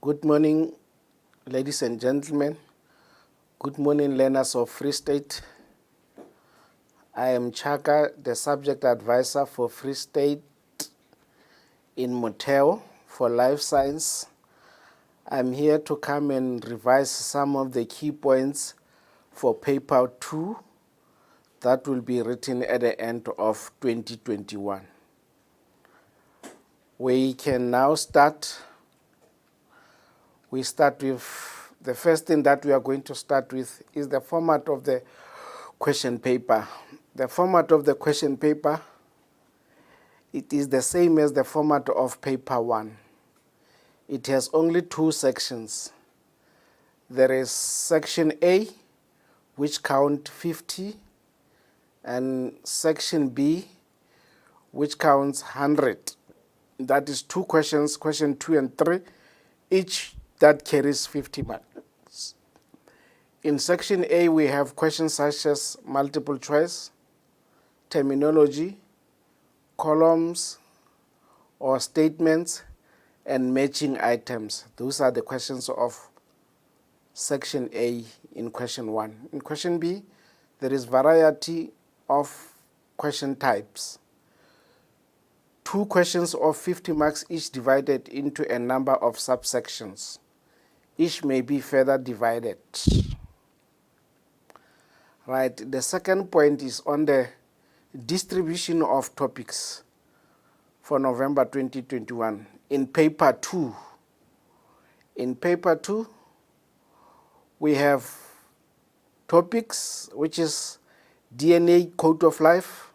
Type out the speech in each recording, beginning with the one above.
Good morning, ladies and gentlemen. Good morning, learners of Free State. I am Chaka, the subject advisor for Free State in Motheo for Life Science. I'm here to come and revise some of the key points for paper 2 that will be written at the end of 2021. We can now start. We start with the first thing that we are going to start with is the format of the question paper. The format of the question paper, it is the same as the format of paper 1. It has only 2 sections. There is section A, which count 50, and section B, which counts 100. That is 2 questions, question 2 and 3, each that carries 50 marks. In section A, we have questions such as multiple choice, terminology, columns or statements, and matching items. Those are the questions of section A in question 1. In question B, there is variety of question types. 2 questions of 50 marks each divided into a number of subsections. Each may be further divided. Right, the second point is on the distribution of topics for November 2021 in paper 2. In paper 2, we have topics which is DNA code of life,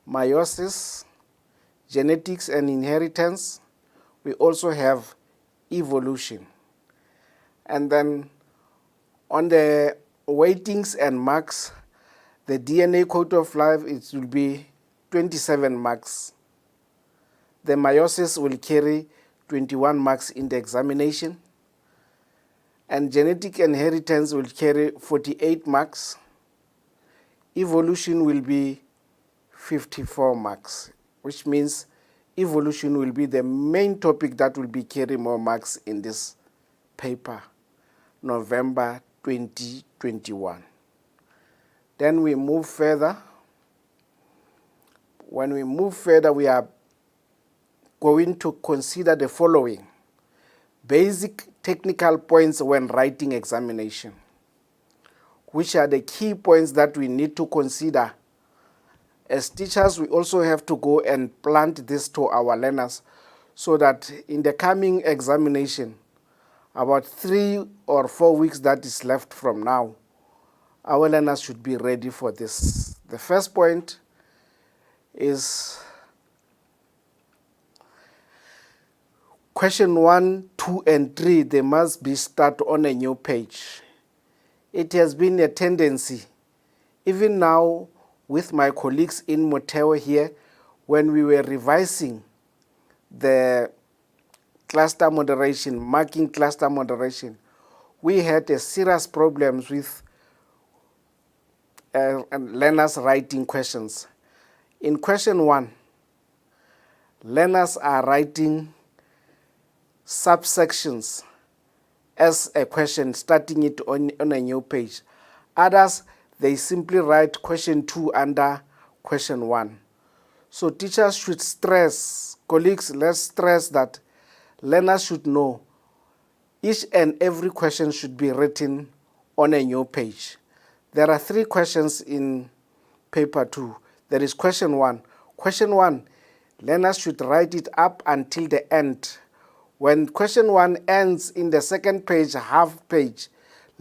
meiosis, genetics and inheritance. We also have evolution. And then on the weightings and marks, the DNA code of life, it will be 27 marks. The meiosis will carry 21 marks in the examination. And genetic inheritance will carry 48 marks. Evolution will be 54 marks, which means evolution will be the main topic that will be carrying more marks in this paper, November 2021. Then we move further. When we move further, we are going to consider the following: basic technical points when writing examination, which are the key points that we need to consider. As teachers, we also have to go and plant this to our learners so that in the coming examination, about 3 or 4 weeks that is left from now, our learners should be ready for this. The first point is question 1, 2, and 3, they must be start on a new page. It has been a tendency, even now with my colleagues in Motheo here, when we were revising the cluster moderation, marking cluster moderation, we had a serious problems with learners writing questions. In question 1, learners are writing subsections as a question, starting it on a new page. Others, they simply write question 2 under question 1. So teachers should stress, colleagues, let's stress that learners should know each and every question should be written on a new page. There are 3 questions in paper 2. There is question 1. Question 1, learners should write it up until the end. When question 1 ends in the second page, half page,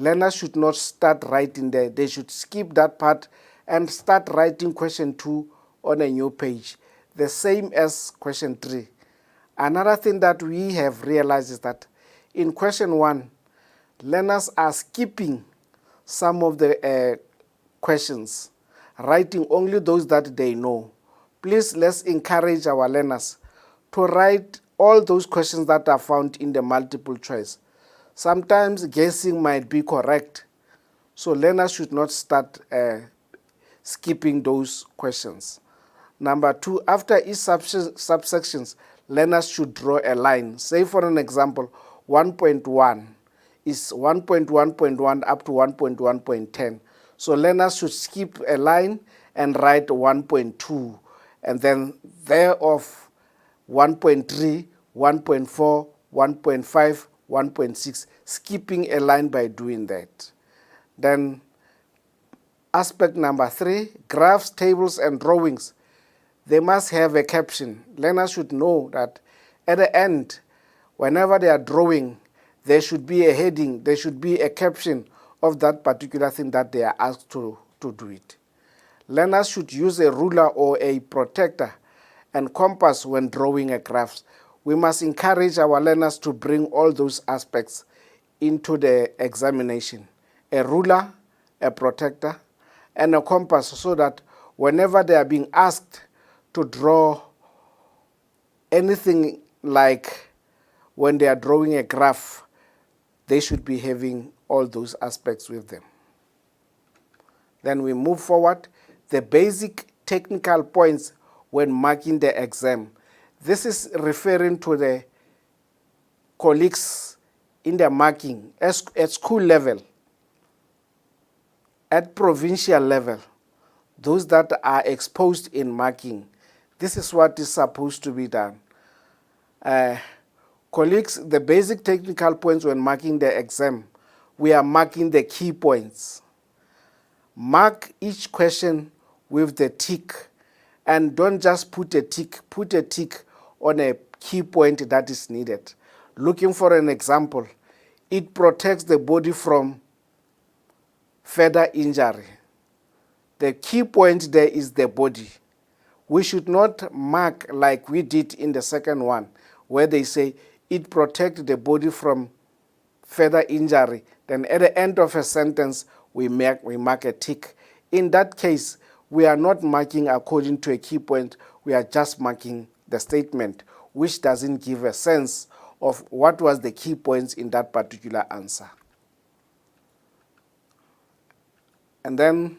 learners should not start writing there. They should skip that part and start writing question 2 on a new page. The same as question 3. Another thing that we have realized is that in question 1, learners are skipping some of the questions, writing only those that they know. Please, let's encourage our learners to write all those questions that are found in the multiple choice. Sometimes guessing might be correct, so learners should not start skipping those questions. Number 2, after each subsections, learners should draw a line. Say for an example, 1.1 is 1.1.1 up to 1.1.10. So learners should skip a line and write 1.2, and then thereof 1.3, 1.4, 1.5, 1.6, skipping a line by doing that. Then aspect number 3, graphs, tables, and drawings. They must have a caption. Learners should know that at the end, whenever they are drawing, there should be a heading, there should be a caption of that particular thing that they are asked to do it. Learners should use a ruler or a protractor and compass when drawing a graph. We must encourage our learners to bring all those aspects into the examination. A ruler, a protractor, and a compass, so that whenever they are being asked to draw anything, like when they are drawing a graph, they should be having all those aspects with them. Then we move forward. The basic technical points when marking the exam. This is referring to the colleagues in the marking at school level, at provincial level, those that are exposed in marking. This is what is supposed to be done. Colleagues, the basic technical points when marking the exam, we are marking the key points. Mark each question with the tick, and don't just put a tick on a key point that is needed. Looking for an example, it protects the body from further injury. The key point there is the body. We should not mark like we did in the second one, where they say it protects the body from further injury. Then at the end of a sentence, we mark a tick. In that case, we are not marking according to a key point. We are just marking the statement, which doesn't give a sense of what was the key points in that particular answer. And then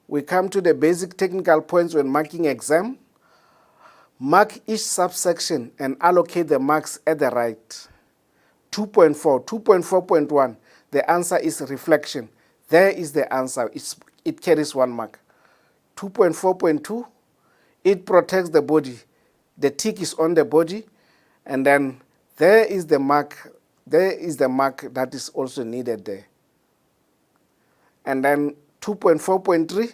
we come to the basic technical points when marking exam. Mark each subsection and allocate the marks at the right. 2.4, 2.4.1, the answer is reflection. There is the answer. It carries 1 mark. 2.4.2, it protects the body. The tick is on the body, and then there is the mark. There is the mark that is also needed there. And then 2.4.3,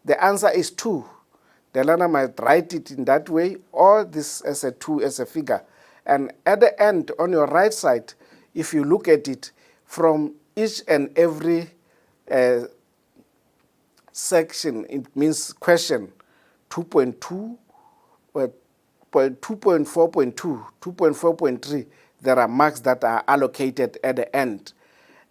the answer is 2. The learner might write it in that way, or this as a 2 as a figure. And at the end, on your right side, if you look at it, from each and every section, it means question 2.2, 2.4.2, 2.4.3, there are marks that are allocated at the end.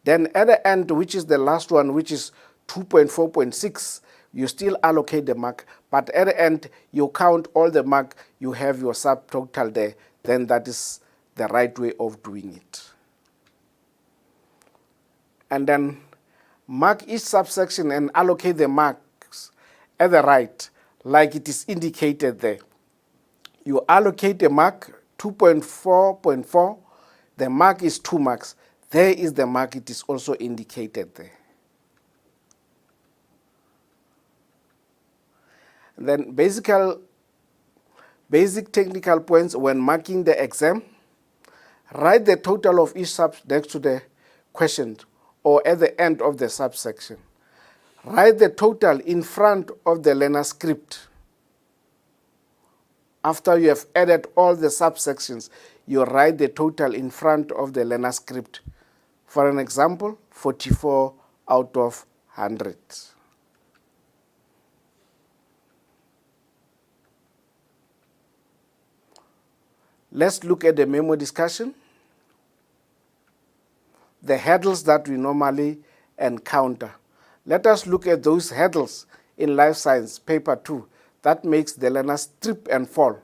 Then at the end, which is the last one, which is 2.4.6, you still allocate the mark, but at the end, you count all the mark, you have your subtotal there, then that is the right way of doing it. And then mark each subsection and allocate the marks at the right, like it is indicated there. You allocate the mark 2.4.4, the mark is 2 marks. There is the mark, it is also indicated there. And then basic technical points when marking the exam. Write the total of each sub next to the question or at the end of the subsection. Write the total in front of the learner script. After you have added all the subsections, you write the total in front of the learner script. For an example, 44 out of 100. Let's look at the memo discussion. The hurdles that we normally encounter. Let us look at those hurdles in life science, paper 2, that makes the learners trip and fall.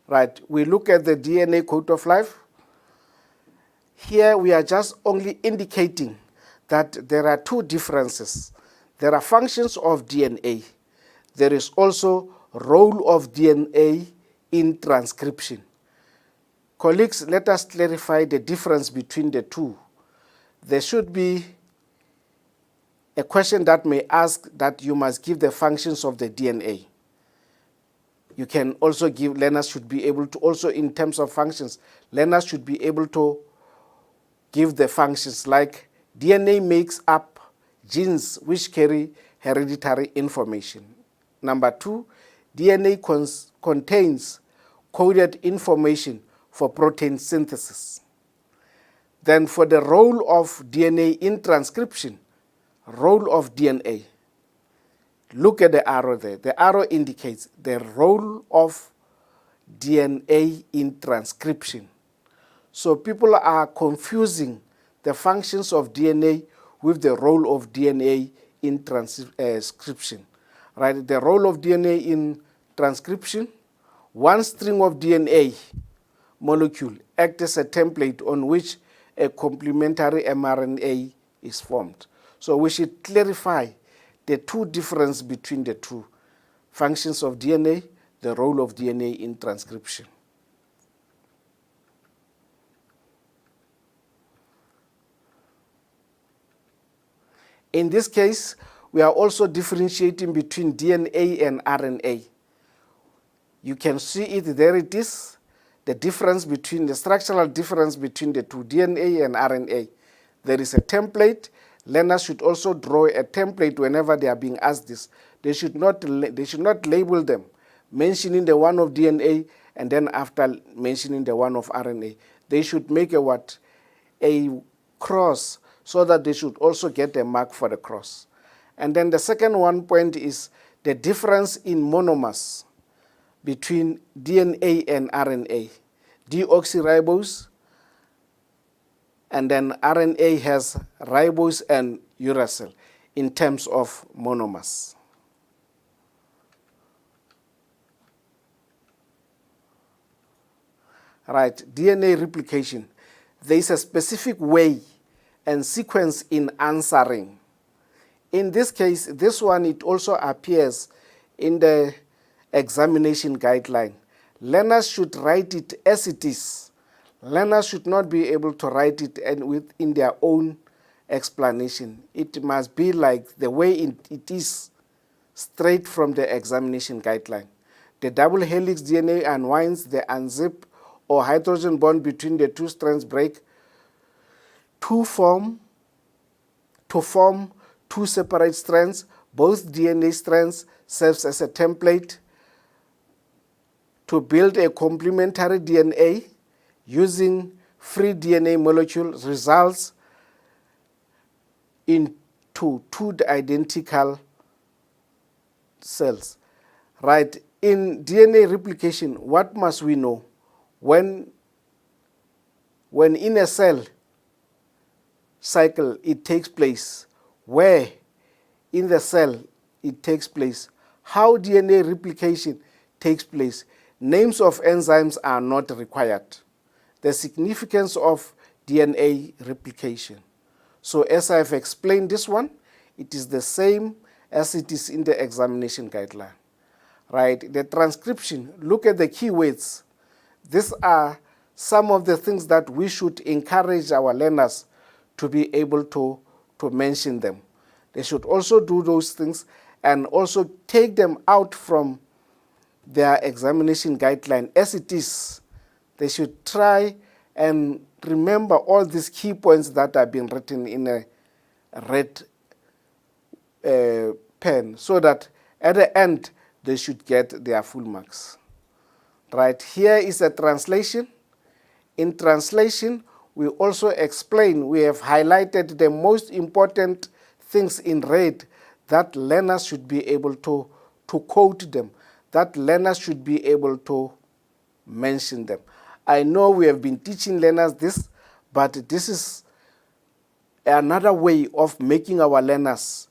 Right, we look at the DNA code of life. Here we are just only indicating that there are 2 differences. There are functions of DNA. there is also role of DNA in transcription. Colleagues, let us clarify the difference between the two. There should be a question that may ask that you must give the functions of the DNA. You can also give, learners should be able to, also in terms of functions, learners should be able to give the functions like DNA makes up genes which carry hereditary information. Number 2, DNA contains coded information for protein synthesis. Then for the role of DNA in transcription, role of DNA, look at the arrow there. The arrow indicates the role of DNA in transcription. So people are confusing the functions of DNA with the role of DNA in transcription. Right? The role of DNA in transcription, one string of DNA molecule acts as a template on which a complementary mRNA is formed. So we should clarify the two differences between the two functions of DNA, the role of DNA in transcription. In this case, we are also differentiating between DNA and RNA. You can see it, there it is, the difference between, the structural difference between the two, DNA and RNA. There is a template. Learners should also draw a template whenever they are being asked this. They should not label them, mentioning the one of DNA and then after mentioning the one of RNA. They should make a cross, so that they should also get a mark for the cross. And then the second one point is the difference in monomers between DNA and RNA. Deoxyribose, and then RNA has ribose and uracil in terms of monomers. Right, DNA replication. There is a specific way and sequence in answering. In this case, this one, it also appears in the examination guideline. Learners should write it as it is. Learners should not be able to write it in their own explanation. It must be like the way it is, straight from the examination guideline. The double helix DNA unwinds, the unzip or hydrogen bond between the two strands break to form two separate strands. Both DNA strands serves as a template to build a complementary DNA using free DNA molecules results into two identical cells. Right? In DNA replication, what must we know? When in a cell cycle it takes place, where in the cell it takes place, how DNA replication takes place, names of enzymes are not required. The significance of DNA replication. So as I've explained this one, it is the same as it is in the examination guideline. Right? The transcription, look at the keywords. These are some of the things that we should encourage our learners to be able to mention them. They should also do those things and also take them out from their examination guideline as it is. They should try and remember all these key points that have been written in a red pen, so that at the end they should get their full marks. Right, here is a translation. In translation, we also explain, we have highlighted the most important things in red that learners should be able to quote them, that learners should be able to mention them. I know we have been teaching learners this, but this is another way of making our learners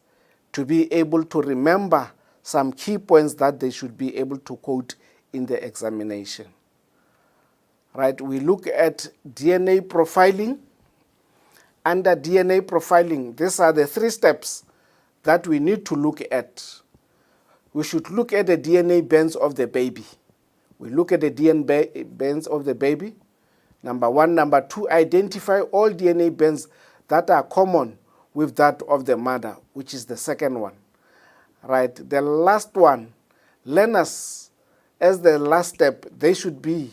to be able to remember some key points that they should be able to quote in the examination. Right, we look at DNA profiling. Under DNA profiling, these are the 3 steps that we need to look at we should look at the DNA bands of the baby. We look at the DNA bands of the baby. Number one. Number two, identify all DNA bands that are common with that of the mother, which is the second one. Right? The last one, learners, as the last step, they should be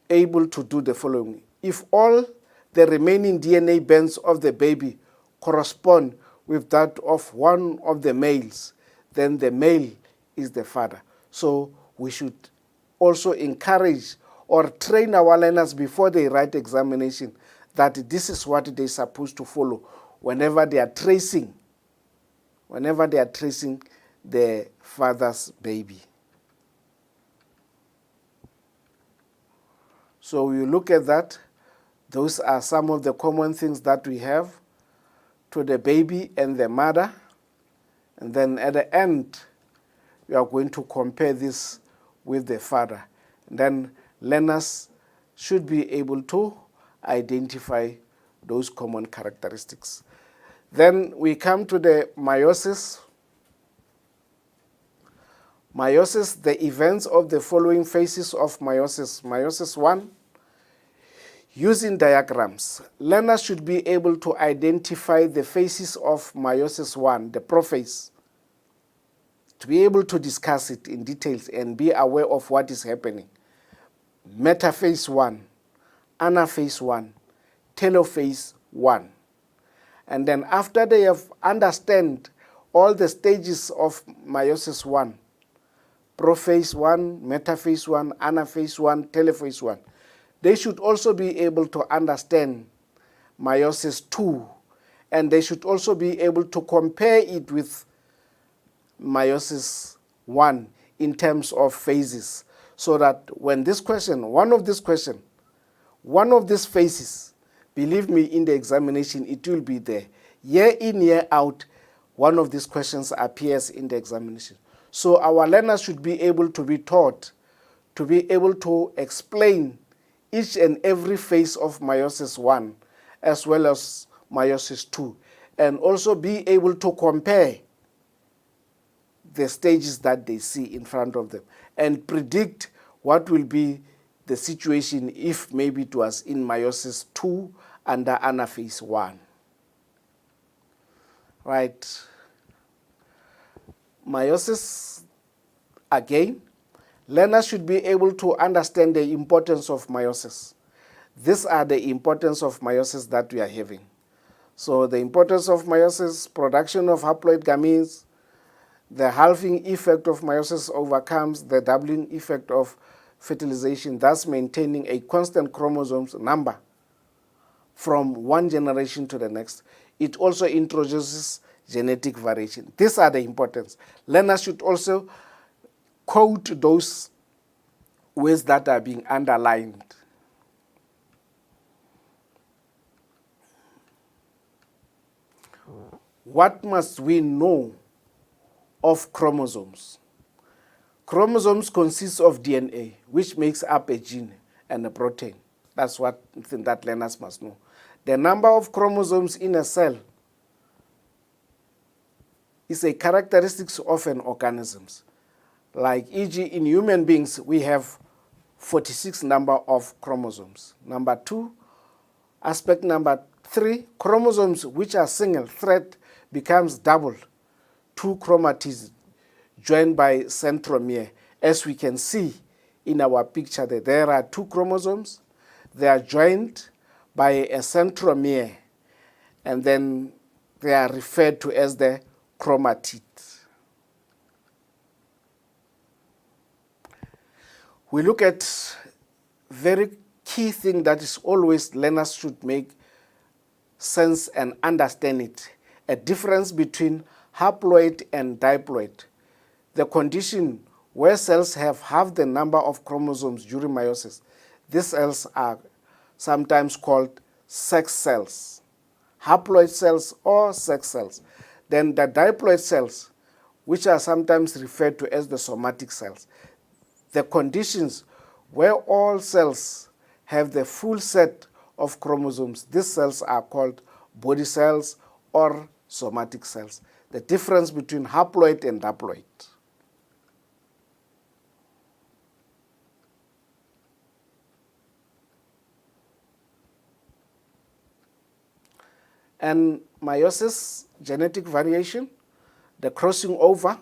able to do the following. If all the remaining DNA bands of the baby correspond with that of one of the males, then the male is the father. So we should also encourage or train our learners before they write examination that this is what they're supposed to follow whenever they are tracing the father's baby. So we look at that. Those are some of the common things that we have to the baby and the mother. And then at the end, we are going to compare this with the father. And then learners should be able to identify those common characteristics. Then we come to the meiosis. Meiosis, the events of the following phases of meiosis. Meiosis 1, using diagrams. Learners should be able to identify the phases of meiosis 1, the prophase, to be able to discuss it in details and be aware of what is happening. Metaphase 1, anaphase 1, telophase 1. And then after they have understand all the stages of meiosis 1, prophase 1, metaphase 1, anaphase 1, telophase 1, they should also be able to understand meiosis 2, and they should also be able to compare it with meiosis 1 in terms of phases, so that when this question, one of these phases, believe me, in the examination, it will be there. Year in, year out, one of these questions appears in the examination. So our learners should be able to be taught, to be able to explain each and every phase of meiosis 1, as well as meiosis 2, and also be able to compare the stages that they see in front of them and predict what will be the situation if maybe it was in meiosis 2 under anaphase 1. Right. Meiosis, again, learners should be able to understand the importance of meiosis. These are the importance of meiosis that we are having. So the importance of meiosis, production of haploid gametes, the halving effect of meiosis overcomes the doubling effect of fertilization, thus maintaining a constant chromosomes number from one generation to the next. It also introduces genetic variation. These are the importance. Learners should also quote those ways that are being underlined. What must we know of chromosomes? Chromosomes consist of DNA, which makes up a gene and a protein. That's what that learners must know. The number of chromosomes in a cell is a characteristic of an organism. Like e.g. in human beings, we have 46 number of chromosomes. Number 2, aspect number 3, chromosomes which are single thread becomes double, 2 chromatids joined by centromere. As we can see in our picture, there are 2 chromosomes. They are joined by a centromere, and then they are referred to as the chromatid. We look at very key thing that is always learners should make sense and understand it. A difference between haploid and diploid. The condition where cells have half the number of chromosomes during meiosis. These cells are sometimes called sex cells, haploid cells or sex cells. Then the diploid cells, which are sometimes referred to as the somatic cells. The conditions where all cells have the full set of chromosomes, these cells are called body cells or somatic cells. The difference between haploid and diploid. And meiosis, genetic variation, the crossing over.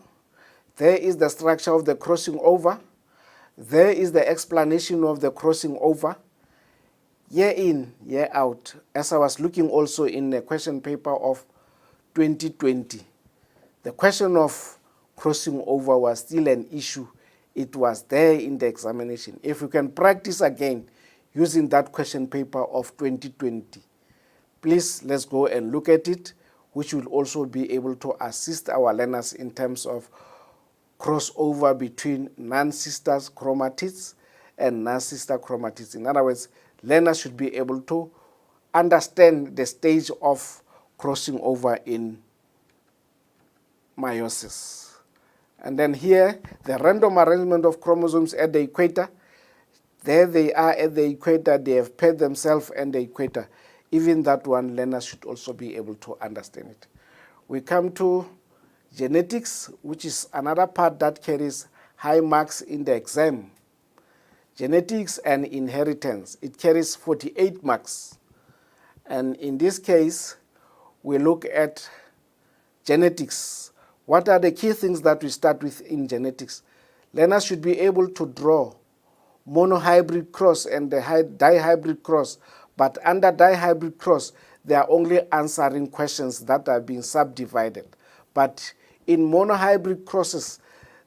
There is the structure of the crossing over. There is the explanation of the crossing over. Year in, year out, as I was looking also in the question paper of 2020, the question of crossing over was still an issue. It was there in the examination. If you can practice again using that question paper of 2020, please let's go and look at it, which will also be able to assist our learners in terms of crossover between non-sister chromatids and non-sister chromatids. In other words, learners should be able to understand the stage of crossing over in meiosis. And then here, the random arrangement of chromosomes at the equator. There they are at the equator. They have paired themselves at the equator. Even that one, learners should also be able to understand it. We come to genetics, which is another part that carries high marks in the exam. Genetics and inheritance, it carries 48 marks. And in this case, we look at genetics. What are the key things that we start with in genetics? Learners should be able to draw monohybrid cross and the dihybrid cross, but under dihybrid cross, they are only answering questions that are being subdivided. But in monohybrid crosses,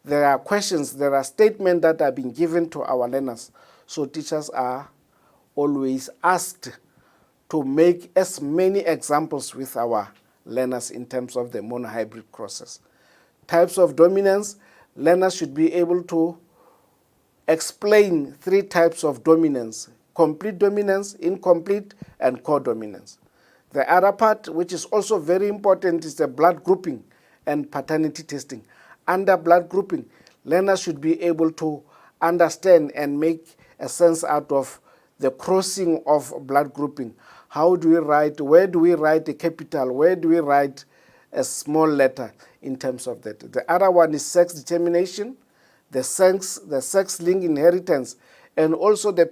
there are questions, there are statements that are being given to our learners. So teachers are always asked to make as many examples with our learners in terms of the monohybrid crosses. Types of dominance, learners should be able to explain 3 types of dominance: complete dominance, incomplete, and codominance. The other part, which is also very important, is the blood grouping and paternity testing. Under blood grouping, learners should be able to understand and make a sense out of the crossing of blood grouping. How do we write, where do we write a capital, where do we write a small letter in terms of that. The other one is sex determination, the sex-linked inheritance, and also the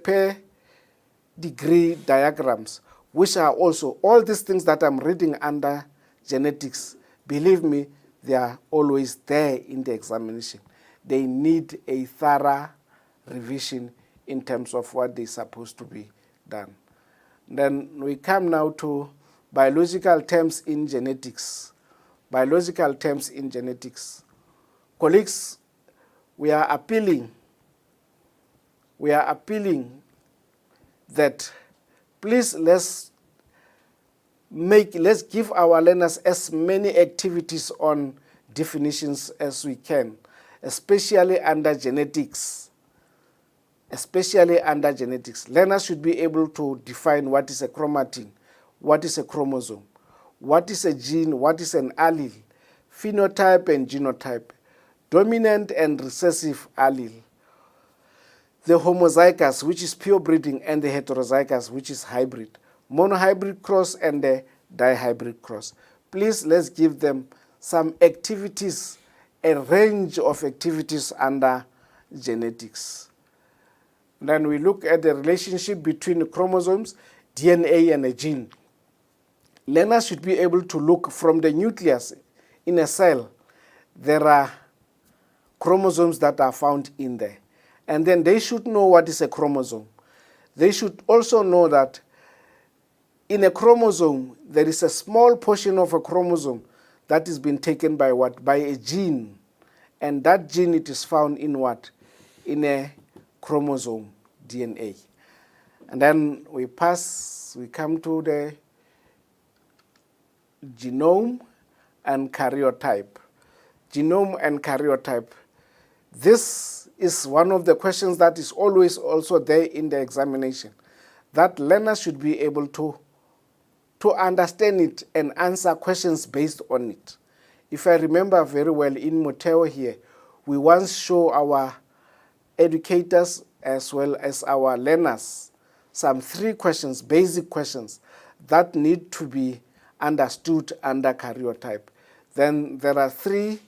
pedigree diagrams, which are also all these things that I'm reading under genetics. Believe me, they are always there in the examination. They need a thorough revision in terms of what they're supposed to be done. Then we come now to biological terms in genetics. Biological terms in genetics. Colleagues, we are appealing that please let's give our learners as many activities on definitions as we can, especially under genetics. Learners should be able to define what is a chromatin, what is a chromosome, what is a gene, what is an allele, phenotype and genotype, dominant and recessive allele, the homozygous, which is pure breeding, and the heterozygous, which is hybrid, monohybrid cross and the dihybrid cross. Please let's give them some activities, a range of activities under genetics. Then we look at the relationship between the chromosomes, DNA, and a gene. Learners should be able to look from the nucleus in a cell. There are chromosomes that are found in there. And then they should know what is a chromosome. They should also know that in a chromosome, there is a small portion of a chromosome that is being taken by what? By a gene. And that gene, it is found in what? In a chromosome, DNA. And then we come to the genome and karyotype. Genome and karyotype. This is one of the questions that is always also there in the examination, that learners should be able to understand it and answer questions based on it. If I remember very well, in Moteo here, we once show our educators as well as our learners some 3 questions, basic questions, that need to be understood under karyotype. Then there are 3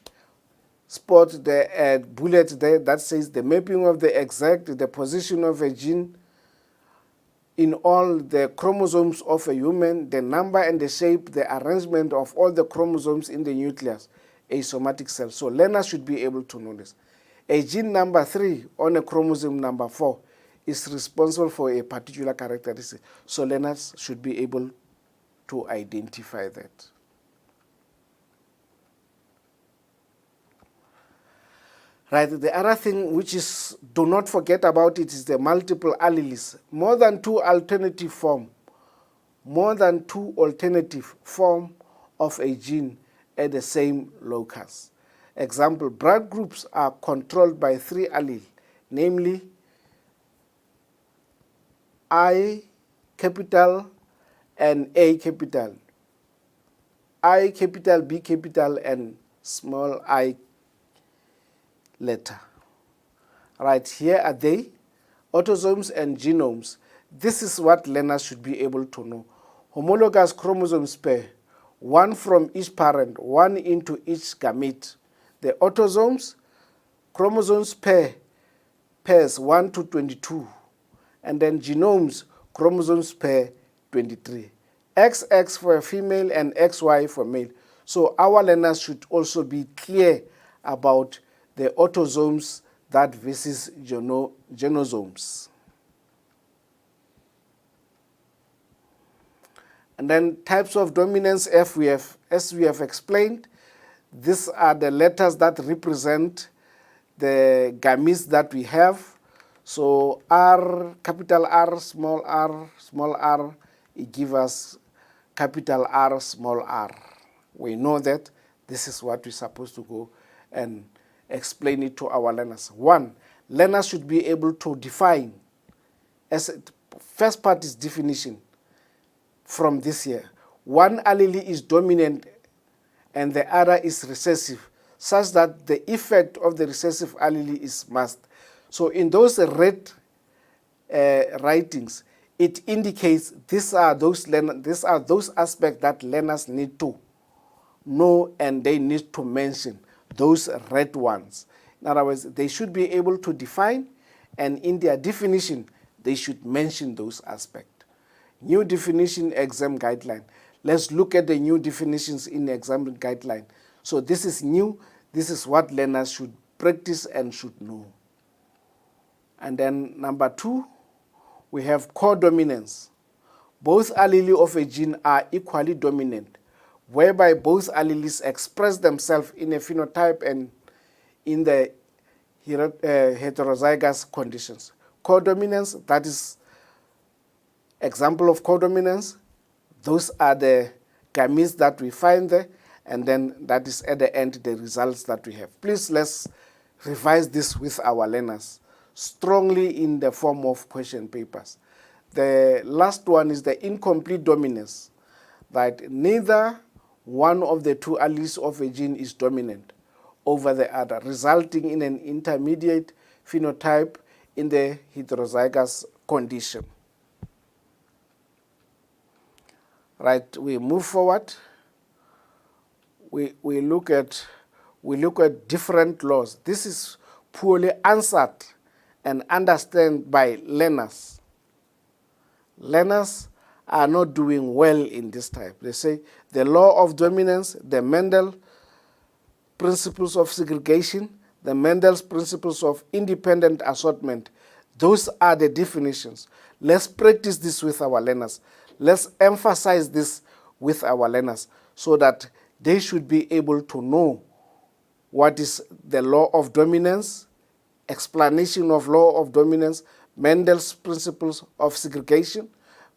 spots, the bullet there that says the mapping of the position of a gene in all the chromosomes of a human, the number and the shape, the arrangement of all the chromosomes in the nucleus, a somatic cell. So learners should be able to know this. A gene number 3 on a chromosome number 4 is responsible for a particular characteristic. So learners should be able to identify that. Right, the other thing which is, do not forget about it, is the multiple alleles. More than two alternative form of a gene at the same locus. Example, blood groups are controlled by 3 alleles, namely I capital and A capital, I capital, B capital, and small I letter. Right, here are they, autosomes and genomes. This is what learners should be able to know. Homologous chromosomes pair, 1 from each parent, 1 into each gamete. The autosomes, chromosomes pairs 1 to 22. And then genomes, chromosomes pair 23. XX for a female and XY for male. So our learners should also be clear about the autosomes that versus genosomes. And then types of dominance, as we have explained, these are the letters that represent the gametes that we have. So R, capital R, small r, it gives us capital R, small r. We know that this is what we're supposed to go and explain it to our learners. 1, learners should be able to define, as first part is definition from this year. 1 allele is dominant and the other is recessive, such that the effect of the recessive allele is masked. So in those red writings, it indicates these are those aspects that learners need to know, and they need to mention those red ones. In other words, they should be able to define, and in their definition, they should mention those aspects. New definition exam guideline. Let's look at the new definitions in the exam guideline. So this is new. This is what learners should practice and should know. And then number 2, we have codominance. Both alleles of a gene are equally dominant, whereby both alleles express themselves in a phenotype and in the heterozygous conditions. Codominance, that is example of codominance. Those are the gametes that we find there, and then that is at the end the results that we have. Please let's revise this with our learners strongly in the form of question papers. The last one is the incomplete dominance, that neither one of the 2 alleles of a gene is dominant over the other, resulting in an intermediate phenotype in the heterozygous condition. Right, we move forward. We look at different laws. This is poorly answered and understood by learners. Learners are not doing well in this type. They say the law of dominance, the Mendel principles of segregation, the Mendel's principles of independent assortment. Those are the definitions. Let's practice this with our learners. Let's emphasize this with our learners so that they should be able to know what is the law of dominance, explanation of law of dominance, Mendel's principles of segregation,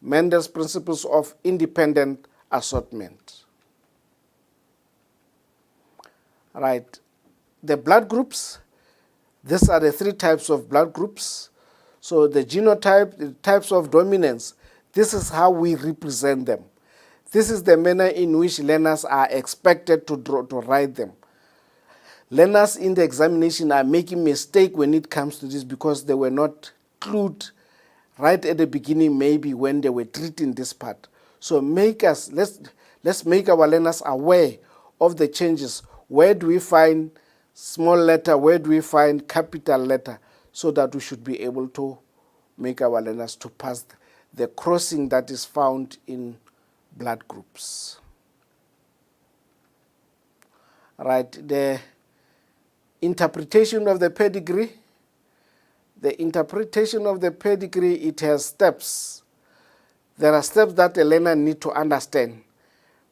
Mendel's principles of independent assortment. Right. The blood groups, these are the 3 types of blood groups. So the genotype, the types of dominance, this is how we represent them. This is the manner in which learners are expected to write them. Learners in the examination are making mistake when it comes to this because they were not clued right at the beginning, maybe when they were treating this part. So let's let's make our learners aware of the changes. Where do we find small letter? Where do we find capital letter? So that we should be able to make our learners to pass the crossing that is found in blood groups. Right, the interpretation of the pedigree. The interpretation of the pedigree, it has steps. There are steps that a learner needs to understand.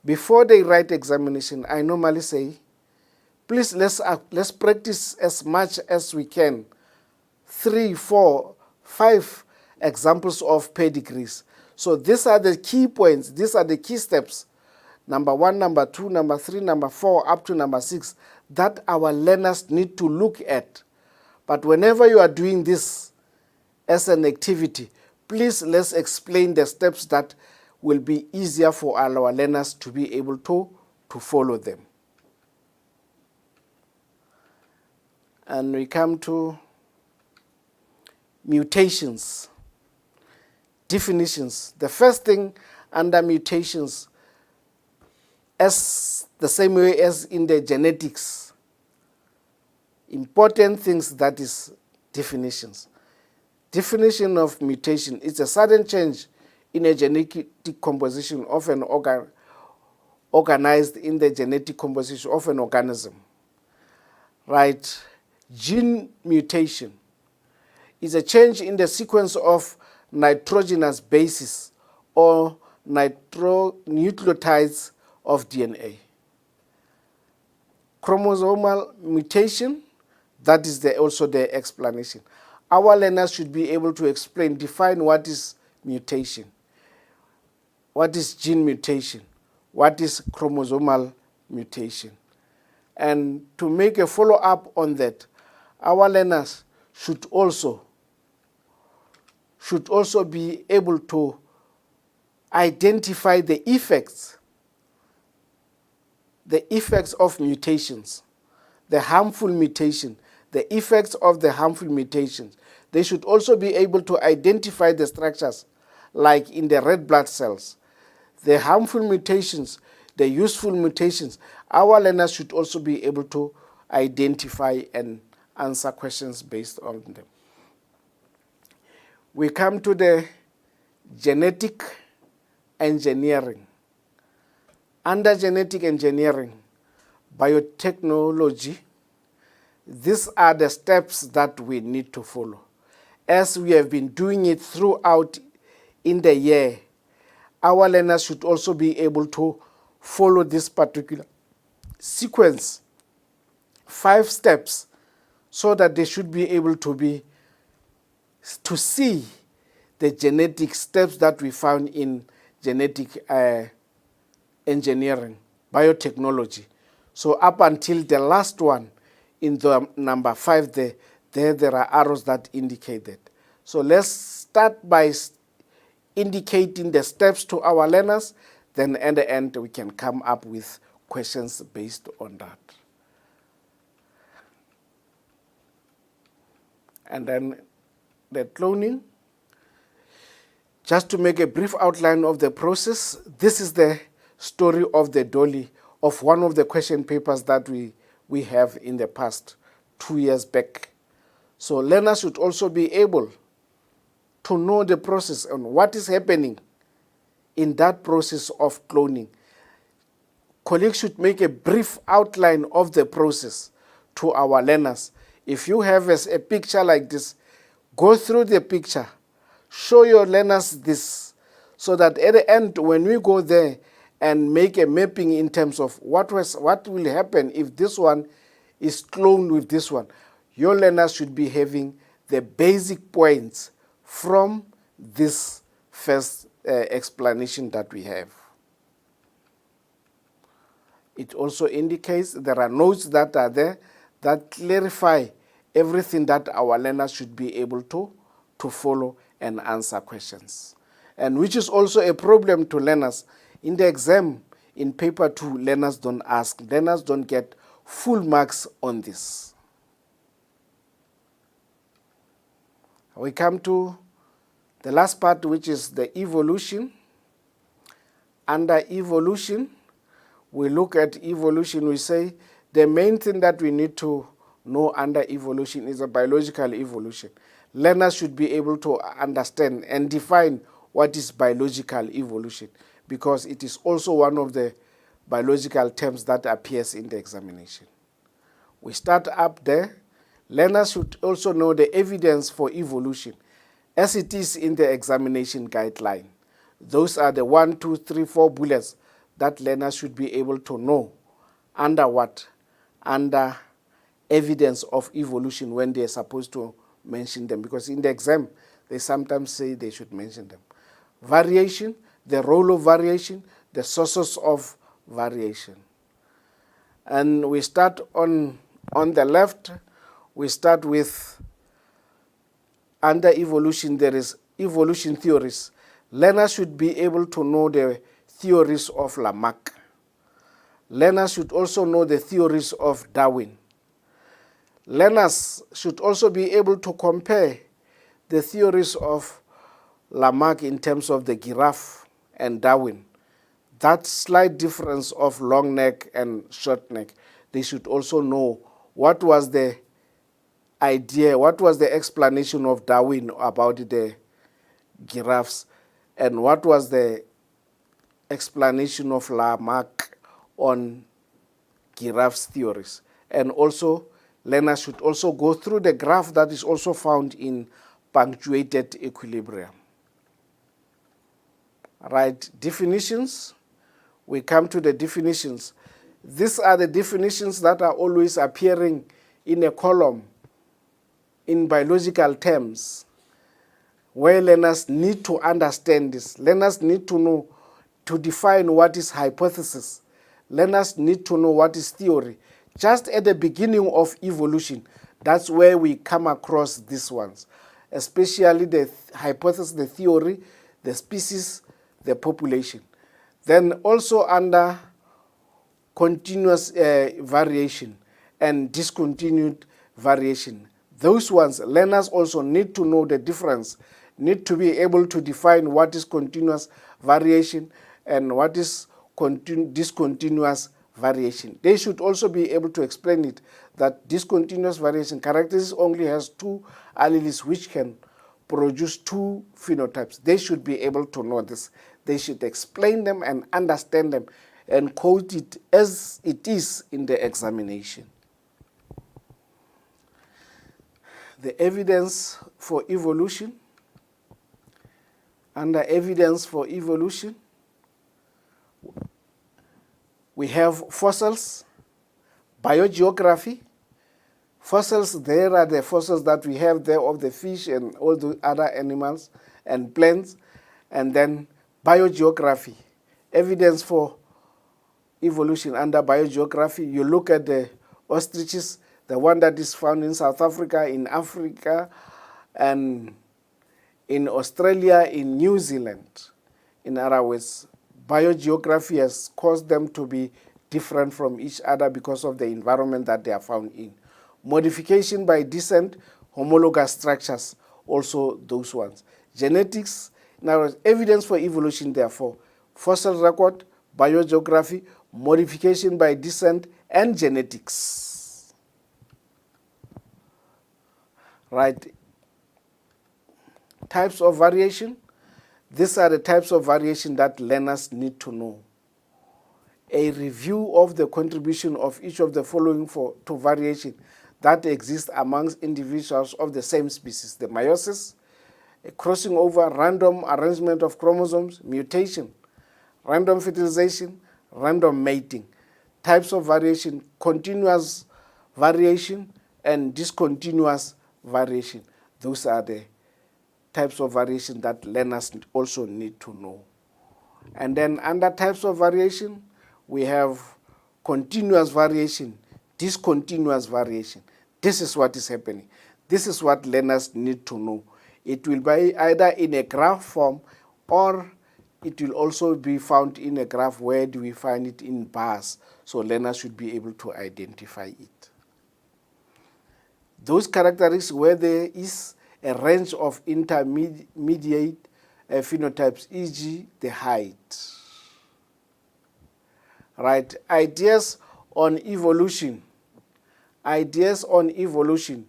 Before they write examination, I normally say, please let's practice as much as we can. 3, 4, 5 examples of pedigrees. So these are the key points, these are the key steps. Number 1, number 2, number 3, number 4, up to number 6, that our learners need to look at. But whenever you are doing this as an activity, please let's explain the steps that will be easier for our learners to be able to follow them. And we come to mutations, definitions. The first thing under mutations, as the same way as in the genetics, important things, that is definitions. Definition of mutation is a sudden change in a genetic composition of an organized in the genetic composition of an organism. Right? Gene mutation is a change in the sequence of nitrogenous bases or nucleotides of DNA. Chromosomal mutation, that is also the explanation. Our learners should be able to explain, define what is mutation, what is gene mutation, what is chromosomal mutation. And to make a follow-up on that, our learners should also be able to identify the effects of mutations, the harmful mutation, the effects of the harmful mutations. They should also be able to identify the structures, like in the red blood cells, the harmful mutations, the useful mutations. Our learners should also be able to identify and answer questions based on them. We come to the genetic engineering. Under genetic engineering, biotechnology, these are the steps that we need to follow. As we have been doing it throughout in the year, our learners should also be able to follow this particular sequence, 5 steps, so that they should be able to see the genetic steps that we found in genetic engineering, biotechnology. So up until the last one, in the number 5 there are arrows that indicate that. So let's start by indicating the steps to our learners, then at the end we can come up with questions based on that. And then the cloning. Just to make a brief outline of the process, this is the story of the dolly of one of the question papers that we have in the past 2 years back. So learners should also be able to know the process and what is happening in that process of cloning. Colleagues should make a brief outline of the process to our learners. If you have a picture like this, go through the picture, show your learners this, so that at the end, when we go there and make a mapping in terms of what will happen if this one is cloned with this one, your learners should be having the basic points from this first explanation that we have. It also indicates there are notes that are there that clarify everything that our learners should be able to follow and answer questions. And which is also a problem to learners. In the exam, in paper 2, learners don't ask. Learners don't get full marks on this. We come to the last part, which is the evolution. Under evolution, we look at evolution, we say the main thing that we need to know under evolution is a biological evolution. Learners should be able to understand and define what is biological evolution, because it is also one of the biological terms that appears in the examination. We start up there. Learners should also know the evidence for evolution as it is in the examination guideline. Those are the 1, 2, 3, 4 bullets that learners should be able to know under what? Under evidence of evolution when they are supposed to mention them, because in the exam they sometimes say they should mention them. Variation, the role of variation, the sources of variation. And we start on the left, we start with, under evolution there is evolution theories. Learners should be able to know the theories of Lamarck. Learners should also know the theories of Darwin. Learners should also be able to compare the theories of Lamarck in terms of the giraffe and Darwin. That slight difference of long neck and short neck, they should also know what was the idea, what was the explanation of Darwin about the giraffes, and what was the explanation of Lamarck on giraffes theories. And also, learners should also go through the graph that is also found in punctuated equilibrium. Right, definitions. We come to the definitions. These are the definitions that are always appearing in a column in biological terms, where learners need to understand this. Learners need to know, to define what is hypothesis. Learners need to know what is theory. Just at the beginning of evolution, that's where we come across these ones, especially the hypothesis, the theory, the species, the population. Then also under continuous variation and discontinued variation. Those ones, learners also need to know the difference, need to be able to define what is continuous variation and what is discontinuous variation. They should also be able to explain it, that discontinuous variation characteristic only has 2 alleles which can produce 2 phenotypes. They should be able to know this. They should explain them and understand them and quote it as it is in the examination. The evidence for evolution. Under evidence for evolution, we have fossils, biogeography. Fossils, there are the fossils that we have there of the fish and all the other animals and plants. And then biogeography, evidence for evolution under biogeography. You look at the ostriches, the one that is found in South Africa, in Africa, and in Australia, in New Zealand. In other words, biogeography has caused them to be different from each other because of the environment that they are found in. Modification by descent, homologous structures, also those ones. Genetics, now evidence for evolution, therefore, fossil record, biogeography, modification by descent, and genetics. Right. Types of variation. These are the types of variation that learners need to know. A review of the contribution of each of the following to variation that exists amongst individuals of the same species. The meiosis, a crossing over, random arrangement of chromosomes, mutation, random fertilization, random mating. Types of variation, continuous variation and discontinuous variation. Those are the types of variation that learners also need to know. And then under types of variation, we have continuous variation, discontinuous variation. This is what is happening. This is what learners need to know. It will be either in a graph form or it will also be found in a graph. Where do we find it? In bars. So learners should be able to identify it. Those characteristics where there is a range of intermediate phenotypes, e.g. the height. right? Ideas on evolution. Ideas on evolution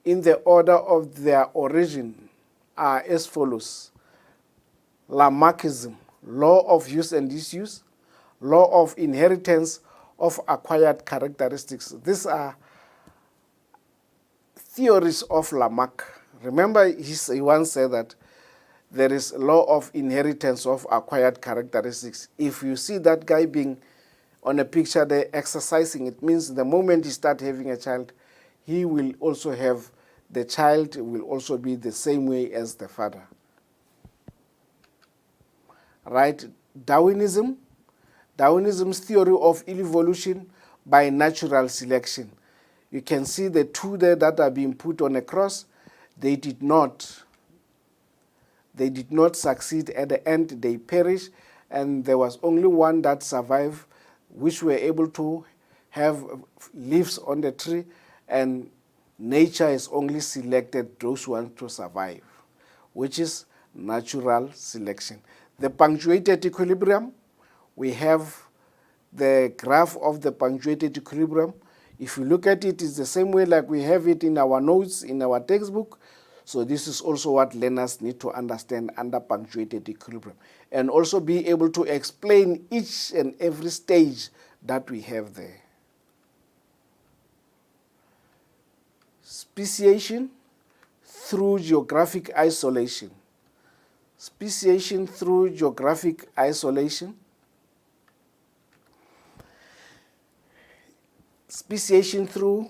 in the order of their origin are as follows. Lamarckism, law of use and disuse, law of inheritance of acquired characteristics. These are theories of Lamarck. Remember, he once said that there is a law of inheritance of acquired characteristics. If you see that guy being on a picture there exercising, it means the moment he starts having a child, he will also have, the child will also be the same way as the father. Right? Darwinism. Darwinism's theory of evolution by natural selection. You can see the two there that are being put on a cross. They did not succeed. At the end, they perished, and there was only one that survived, which were able to have leaves on the tree, and nature has only selected those who want to survive, which is natural selection. The punctuated equilibrium, we have the graph of the punctuated equilibrium. If you look at it, it's the same way like we have it in our notes, in our textbook. So this is also what learners need to understand under punctuated equilibrium, and also be able to explain each and every stage that we have there. Speciation through geographic isolation. Speciation through geographic isolation. Speciation through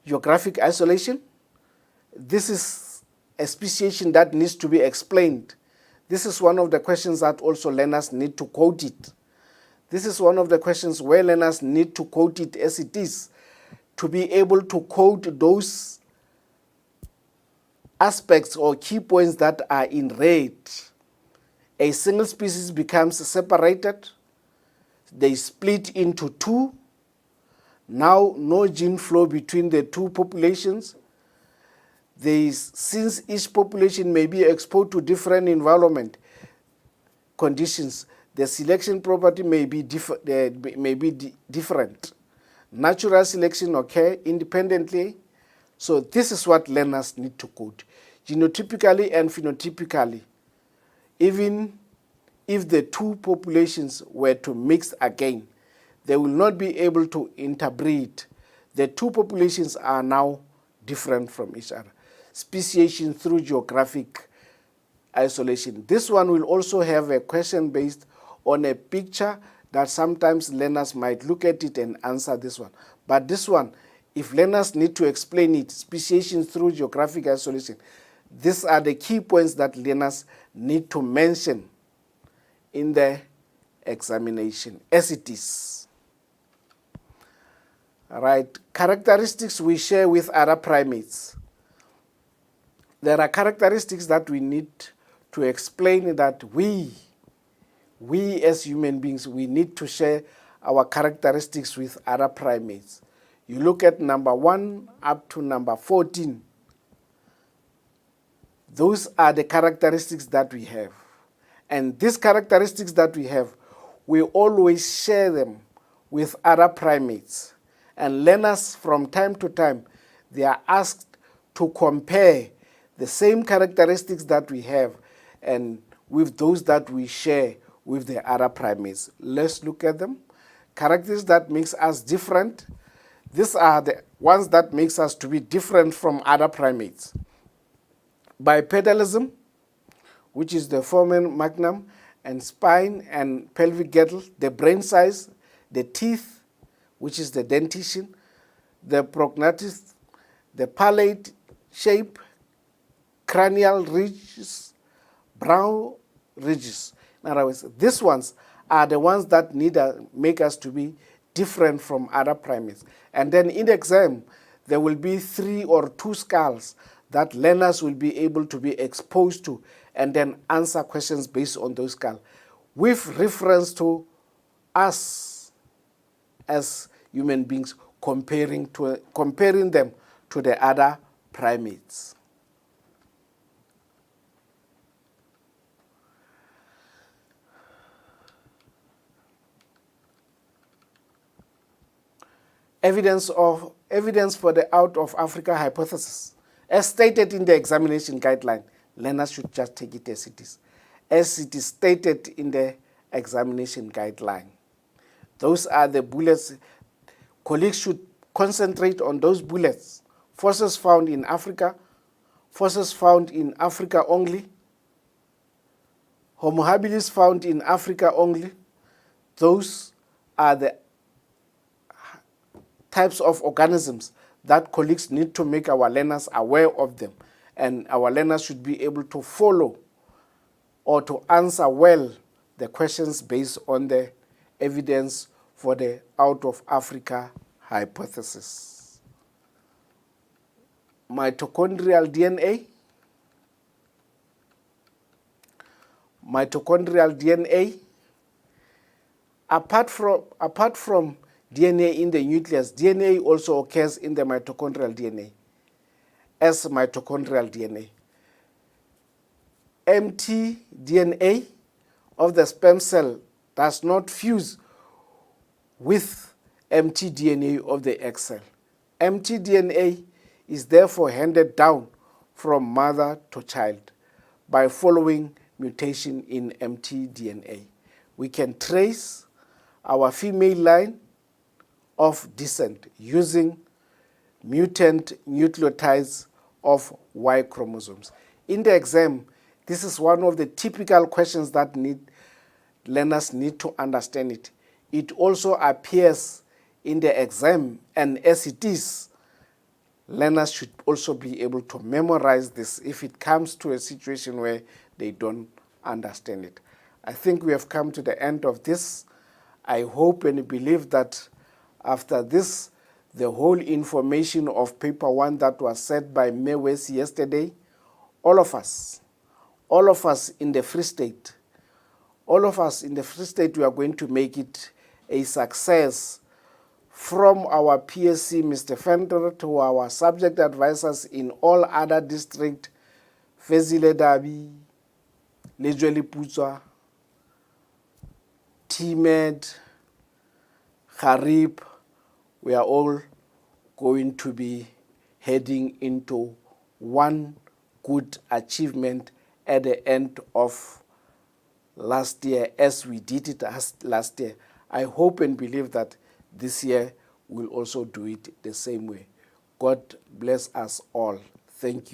geographic isolation. This is a speciation that needs to be explained. This is one of the questions that also learners need to quote it. This is one of the questions where learners need to quote it as it is, to be able to quote those aspects or key points that are in red. A single species becomes separated. They split into two. Now, no gene flow between the two populations. Since each population may be exposed to different environment conditions, the selection property may be different. Natural selection occurs independently. So this is what learners need to quote. Genotypically and phenotypically, even if the two populations were to mix again, they will not be able to interbreed. The two populations are now different from each other. Speciation through geographic isolation. This one will also have a question based on a picture that sometimes learners might look at it and answer this one. But this one, if learners need to explain it, speciation through geographic isolation, these are the key points that learners need to mention in the examination, as it is. All right, characteristics we share with other primates. There are characteristics that we need to explain that we as human beings, we need to share our characteristics with other primates. You look at number 1 up to number 14. Those are the characteristics that we have. And these characteristics that we have, we always share them with other primates. And learners from time to time, they are asked to compare the same characteristics that we have and with those that we share with the other primates. Let's look at them. Characteristics that makes us different. These are the ones that makes us to be different from other primates. Bipedalism, which is the foramen magnum and spine and pelvic girdle, the brain size, the teeth, which is the dentition, the prognathis, the palate shape, cranial ridges, brow ridges. In other words, these ones are the ones that make us to be different from other primates. And then in the exam, there will be 3 or 2 skulls that learners will be able to be exposed to and then answer questions based on those skulls with reference to us as human beings, comparing them to the other primates. evidence for the out of Africa hypothesis. As stated in the examination guideline, learners should just take it as it is. As it is stated in the examination guideline. Those are the bullets. Colleagues should concentrate on those bullets. Forces found in Africa, forces found in Africa only, Homo habilis found in Africa only. Those are the types of organisms that colleagues need to make our learners aware of them. And our learners should be able to follow or to answer well the questions based on the evidence for the out of Africa hypothesis. Mitochondrial DNA. Mitochondrial DNA. Apart from DNA in the nucleus, DNA also occurs in the mitochondrial DNA as mitochondrial DNA. Empty DNA of the sperm cell does not fuse with empty DNA of the egg cell. Empty DNA is therefore handed down from mother to child by following mutation in empty DNA. We can trace our female line of descent using mutant nucleotides of Y chromosomes. In the exam, this is one of the typical questions that learners need to understand it. It also appears in the exam, and as it is, learners should also be able to memorize this if it comes to a situation where they don't understand it. I think we have come to the end of this. I hope and believe that after this, the whole information of paper 1 that was said by Meiosis yesterday, all of us in the Free State, we are going to make it a success, from our PSC, Mr. Fender, to our subject advisors in all other districts, Fezile Dabi, Lejweli Putswa, TMED, Harib. We are all going to be heading into one good achievement at the end of last year, as we did it last year. I hope and believe that this year we'll also do it the same way. God bless us all. Thank you.